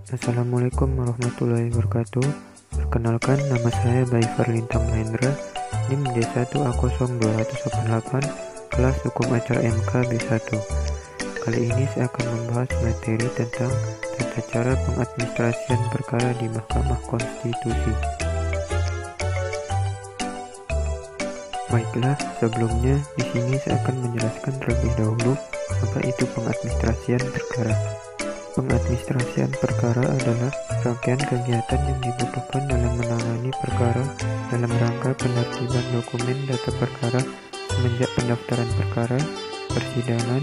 Assalamualaikum warahmatullahi wabarakatuh. Perkenalkan, nama saya Bayfar Lintang Mahendra, NIM D1A0288, kelas Hukum Acara MK B1. Kali ini saya akan membahas materi tentang tata cara pengadministrasian perkara di Mahkamah Konstitusi. Baiklah, sebelumnya di sini saya akan menjelaskan terlebih dahulu apa itu pengadministrasian perkara. Pengadministrasian perkara adalah rangkaian kegiatan yang dibutuhkan dalam menangani perkara dalam rangka penertiban dokumen data perkara semenjak pendaftaran perkara, persidangan,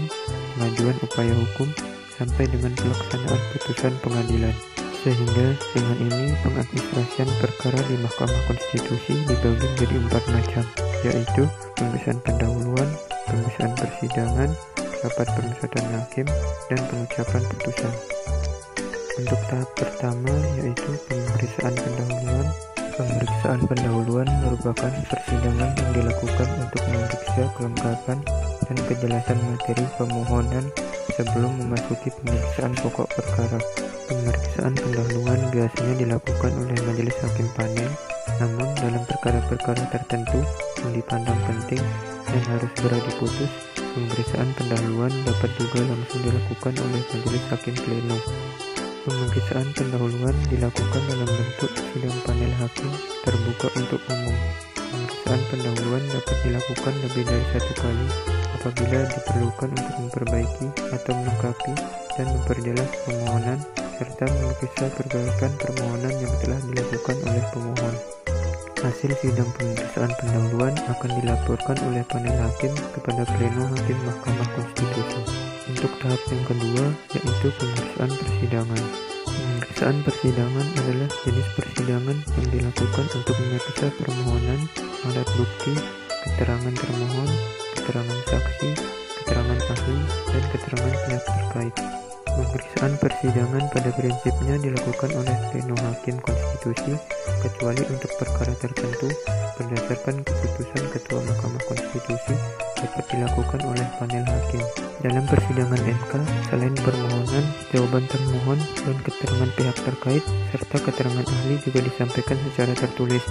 pengajuan upaya hukum, sampai dengan pelaksanaan putusan pengadilan. Sehingga dengan ini pengadministrasian perkara di Mahkamah Konstitusi dibagi menjadi 4 macam, yaitu pemeriksaan pendahuluan, pemeriksaan persidangan, rapat permusyawaratan hakim, dan pengucapan putusan. Untuk tahap pertama yaitu pemeriksaan pendahuluan. Pemeriksaan pendahuluan merupakan persidangan yang dilakukan untuk memeriksa kelengkapan dan kejelasan materi permohonan sebelum memasuki pemeriksaan pokok perkara. Pemeriksaan pendahuluan biasanya dilakukan oleh majelis hakim panel, namun dalam perkara-perkara tertentu yang dipandang penting dan harus segera diputus, pemeriksaan pendahuluan dapat juga langsung dilakukan oleh majelis hakim pleno. Pemeriksaan pendahuluan dilakukan dalam bentuk sidang panel hakim terbuka untuk umum. Pemeriksaan pendahuluan dapat dilakukan lebih dari 1 kali apabila diperlukan untuk memperbaiki atau melengkapi dan memperjelas permohonan serta memeriksa perbaikan permohonan yang telah dilakukan oleh pemohon. Hasil sidang pemeriksaan pendahuluan akan dilaporkan oleh panel hakim kepada pleno hakim Mahkamah Konstitusi. Untuk tahap yang kedua yaitu pemeriksaan persidangan. Pemeriksaan persidangan adalah jenis persidangan yang dilakukan untuk memeriksa permohonan, alat bukti, keterangan termohon, keterangan saksi, keterangan ahli, dan keterangan pihak terkait. Pemeriksaan persidangan pada prinsipnya dilakukan oleh pleno hakim konstitusi kecuali untuk perkara tertentu berdasarkan keputusan Ketua Mahkamah Konstitusi dapat dilakukan oleh panel hakim. Dalam persidangan MK, selain permohonan, jawaban termohon, dan keterangan pihak terkait serta keterangan ahli juga disampaikan secara tertulis.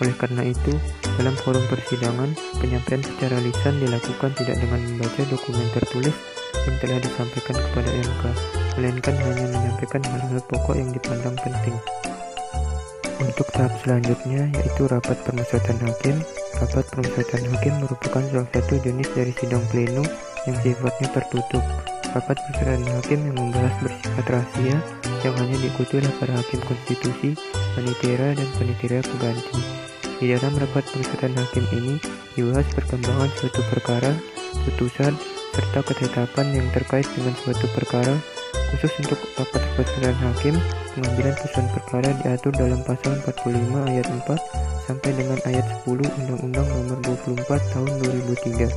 Oleh karena itu, dalam forum persidangan, penyampaian secara lisan dilakukan tidak dengan membaca dokumen tertulis yang telah disampaikan kepada MK, melainkan hanya menyampaikan hal-hal pokok yang dipandang penting. Untuk tahap selanjutnya yaitu rapat permusyawaratan hakim. Rapat permusyawaratan hakim merupakan salah satu jenis dari sidang pleno yang sifatnya tertutup. Rapat permusyawaratan hakim yang membahas bersifat rahasia yang hanya diikuti oleh para hakim konstitusi, panitera, dan panitera pengganti. Di dalam rapat permusyawaratan hakim ini dibahas perkembangan suatu perkara, putusan, serta ketetapan yang terkait dengan suatu perkara. Khusus untuk rapat permusyawaratan hakim, pengambilan putusan perkara diatur dalam pasal 45 ayat 4 sampai dengan ayat 10 Undang-Undang Nomor 24 Tahun 2003.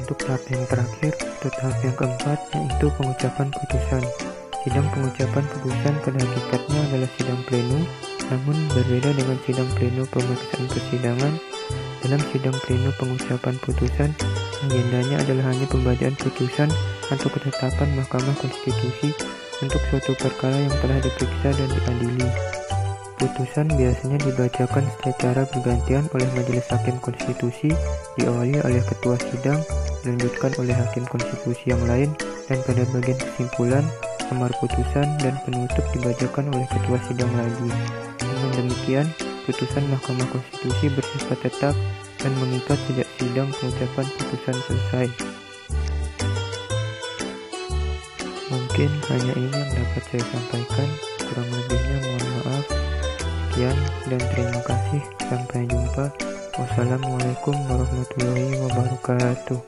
Untuk tahap yang terakhir atau tahap yang keempat yaitu pengucapan putusan. Sidang pengucapan putusan pada hakikatnya adalah sidang pleno, namun berbeda dengan sidang pleno pemeriksaan persidangan. Dalam sidang pleno pengucapan putusan, agendanya adalah hanya pembacaan putusan atau ketetapan Mahkamah Konstitusi untuk suatu perkara yang telah diperiksa dan diadili. Putusan biasanya dibacakan secara bergantian oleh Majelis Hakim Konstitusi, diawali oleh ketua sidang, dilanjutkan oleh hakim konstitusi yang lain, dan pada bagian kesimpulan, amar putusan dan penutup dibacakan oleh ketua sidang lagi. Dengan demikian, putusan Mahkamah Konstitusi bersifat tetap dan mengikat sejak sidang pengucapan putusan selesai. Mungkin hanya ini yang dapat saya sampaikan, kurang lebihnya mohon maaf. Sekian dan terima kasih, sampai jumpa. Wassalamualaikum warahmatullahi wabarakatuh.